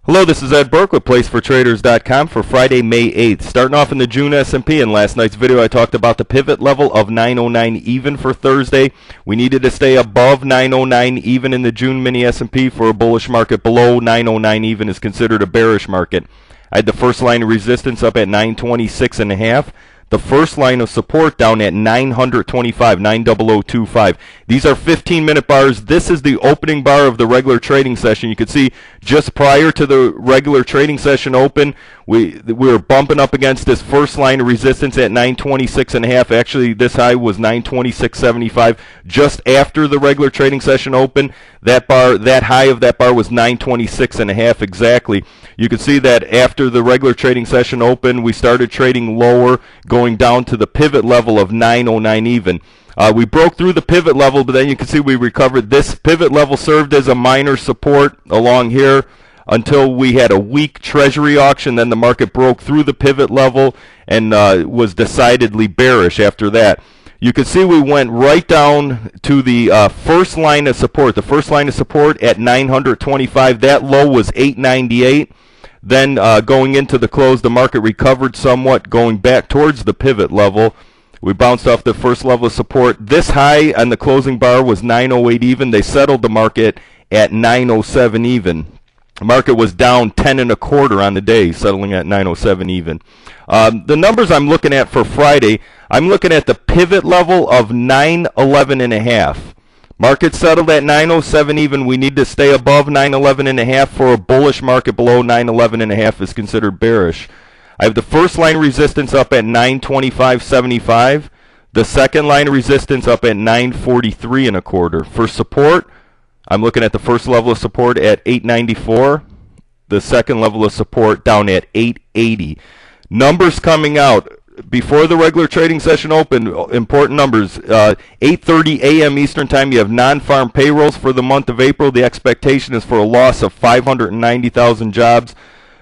Hello, this is Ed Burke with PlaceForTraders.com for Friday, May 8th. Starting off in the June S&P. In last night's video, I talked about the pivot level of 909 even for Thursday. We needed to stay above 909 even in the June mini S&P for a bullish market. Below 909 even is considered a bearish market. I had the first line of resistance up at 926.5. The first line of support down at 925, 90025. These are 15-minute bars. This is the opening bar of the regular trading session. You can see just prior to the regular trading session open, we were bumping up against this first line of resistance at 926.5. Actually, this high was 926.75. Just after the regular trading session open, that high of that bar was 926.5 exactly. You can see that after the regular trading session open, we started trading lower, going down to the pivot level of 909 even. We broke through the pivot level, but then you can see we recovered. This pivot level served as a minor support along here until we had a weak treasury auction. Then the market broke through the pivot level and was decidedly bearish after that. You can see we went right down to the first line of support. The first line of support at 925. That low was 898. Then going into the close, the market recovered somewhat, going back towards the pivot level. We bounced off the first level of support. This high on the closing bar was 908 even. They settled the market at 907 even. The market was down 10.25 on the day, settling at 907 even. The numbers I'm looking at for Friday, I'm looking at the pivot level of 911.5. Market settled at 907 even. We need to stay above 911.5 for a bullish market. Below 911.5 is considered bearish. I have the first line resistance up at 925.75. The second line of resistance up at 943.25. For support, I'm looking at the first level of support at 894. The second level of support down at 880. Numbers coming out before the regular trading session opened, important numbers. 8:30 a.m. Eastern Time, you have non-farm payrolls for the month of April. The expectation is for a loss of 590,000 jobs.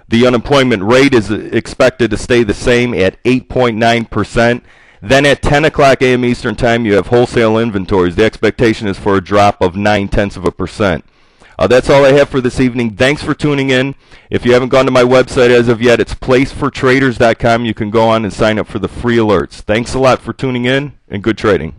The unemployment rate is expected to stay the same at 8.9%. Then at 10 o'clock a.m. Eastern Time, you have wholesale inventories. The expectation is for a drop of 0.9%. That's all I have for this evening. Thanks for tuning in. If you haven't gone to my website as of yet, it's placefortraders.com. You can go on and sign up for the free alerts. Thanks a lot for tuning in, and good trading.